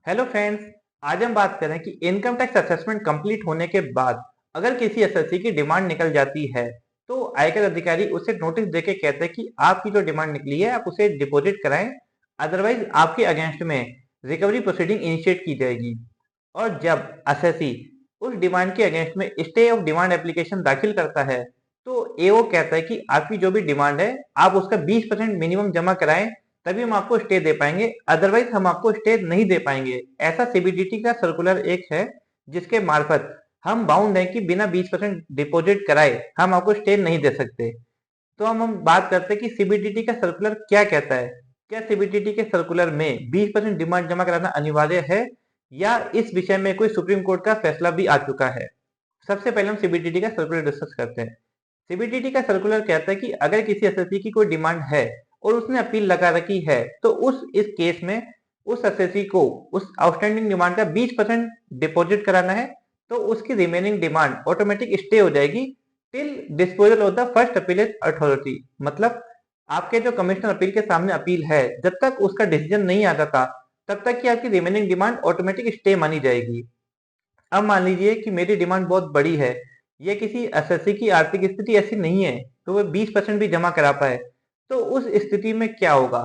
Hello friends. आज हम बात करें कि इनकम टैक्स असेसमेंट कंप्लीट होने के बाद अगर किसी एसएससी की डिमांड निकल जाती है तो आयकर अधिकारी उसे नोटिस देके कहते हैं कि आपकी जो डिमांड निकली है आप उसे डिपॉजिट कराएं, अदरवाइज आपके अगेंस्ट में रिकवरी प्रोसीडिंग इनिशिएट की जाएगी। और जब एसएससी उस डिमांड के अगेंस्ट में स्टे ऑफ डिमांड एप्लीकेशन दाखिल करता है तो एओ कहता है कि आपकी जो भी डिमांड है आप उसका 20% मिनिमम जमा कराएं, तभी हम आपको स्टे दे पाएंगे, अदरवाइज हम आपको स्टे नहीं दे पाएंगे। ऐसा सीबीडीटी का सर्कुलर एक है जिसके मार्फत हम बाउंड है कि बिना 20% डिपॉजिट कराए हम आपको स्टे नहीं दे सकते। तो हम बात करते हैं कि सीबीडीटी का सर्कुलर क्या कहता है। क्या सीबीडीटी के सर्कुलर में 20% डिमांड जमा कराना अनिवार्य है या इस विषय में कोई सुप्रीम कोर्ट का फैसला भी आ चुका है। सबसे पहले हम सीबीडीटी का सर्कुलर डिस्कस करते हैं। सीबीडीटी का सर्कुलर कहता है कि अगर किसी एसएससी की कोई डिमांड है और उसने अपील लगा रखी है तो इस केस में उस एसएससी को उस आउटस्टैंडिंग डिमांड का 20% डिपॉजिट कराना है, तो उसकी रिमेनिंग डिमांड ऑटोमेटिक स्टे हो जाएगी till disposal of the first appellate authority. मतलब आपके जो कमिश्नर अपील के सामने अपील है, जब तक उसका डिसीजन नहीं आ जाता तब तक की आपकी रिमेनिंग डिमांड ऑटोमेटिक स्टे मानी जाएगी। अब मान लीजिए कि मेरी डिमांड बहुत बड़ी है, ये किसी एसएससी की आर्थिक स्थिति ऐसी नहीं है तो वो 20% भी जमा करा पाए, तो उस स्थिति में क्या होगा।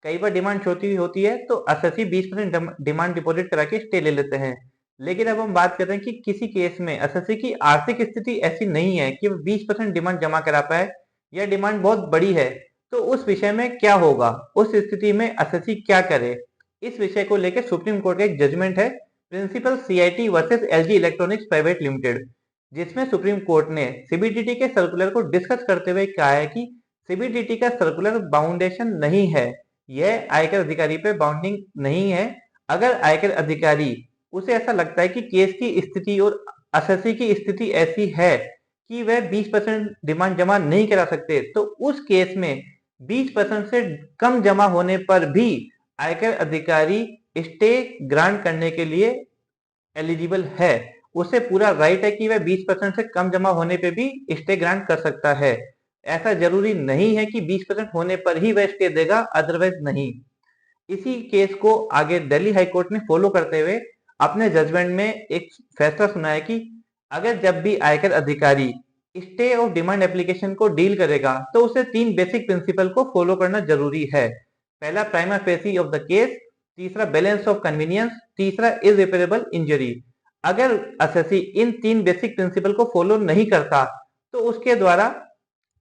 कई बार डिमांड छोटी होती है तो एसएससी 20% डिमांड डिपॉजिट करा के स्टे ले लेते हैं। लेकिन अब हम बात करते हैं कि किसी केस में एसएससी की आर्थिक स्थिति ऐसी नहीं है कि वो 20% डिमांड जमा करा पाए या डिमांड बहुत बड़ी है, तो उस विषय में क्या होगा, उस स्थिति में एसएससी क्या करे। इस विषय को लेकर सुप्रीम कोर्ट का एक जजमेंट है, principal CIT versus LG Electronics Private Limited, जिसमें सुप्रीम कोर्ट ने सीबीडीटी के सर्कुलर को डिस्कस करते हुए कहा है कि सीबीडीटी का सर्कुलर बाउंडेशन नहीं है, यह आयकर अधिकारी पे बाउंडिंग नहीं है। अगर आयकर अधिकारी उसे ऐसा लगता है कि केस की स्थिति और एसएससी की स्थिति ऐसी है कि वह 20% डिमांड जमा नहीं करा सकते, तो उस केस में 20% से कम जमा होने पर भी आयकर अधिकारी स्टे ग्रांट करने के लिए एलिजिबल है। उसे पूरा राइट है कि वह 20% से कम जमा होने पे भी स्टे ग्रांट कर सकता है। ऐसा जरूरी नहीं है कि 20% होने पर ही वह स्टे देगा, अदरवाइज नहीं। इसी केस को आगे दिल्ली हाई कोर्ट ने फॉलो करते हुए अपने जजमेंट में एक फैसला सुनाया कि अगर जब भी आयकर अधिकारी स्टे ऑफ डिमांड एप्लीकेशन को डील करेगा तो उसे 3 बेसिक प्रिंसिपल को फॉलो करना जरूरी है। पहला prima facie of the case, तीसरा बैलेंस ऑफ कन्वीनियंस, तीसरा इररिपेरेबल इंजरी। अगर एसएससी इन 3 बेसिक प्रिंसिपल को फॉलो नहीं करता तो उसके द्वारा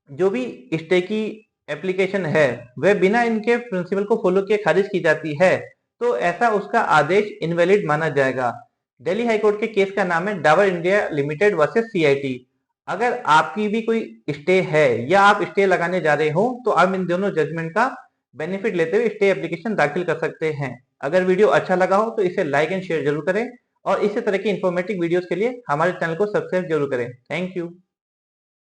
जो भी स्टे की एप्लीकेशन है वह बिना इनके प्रिंसिपल को फॉलो किए खारिज की जाती है, तो ऐसा उसका आदेश इनवैलिड माना जाएगा। दिल्ली हाईकोर्ट के केस का नाम है Dabur India limited versus CIT. अगर आपकी भी कोई स्टे है या आप स्टे लगाने जा रहे हो तो आप इन दोनों जजमेंट का बेनिफिट लेते हुए स्टे एप्लीकेशन दाखिल कर सकते हैं। अगर वीडियो अच्छा लगा हो तो इसे लाइक एंड शेयर जरूर करें और इसी तरह की इंफॉर्मेटिव वीडियोस के लिए हमारे चैनल को सब्सक्राइब जरूर करें। Thank you.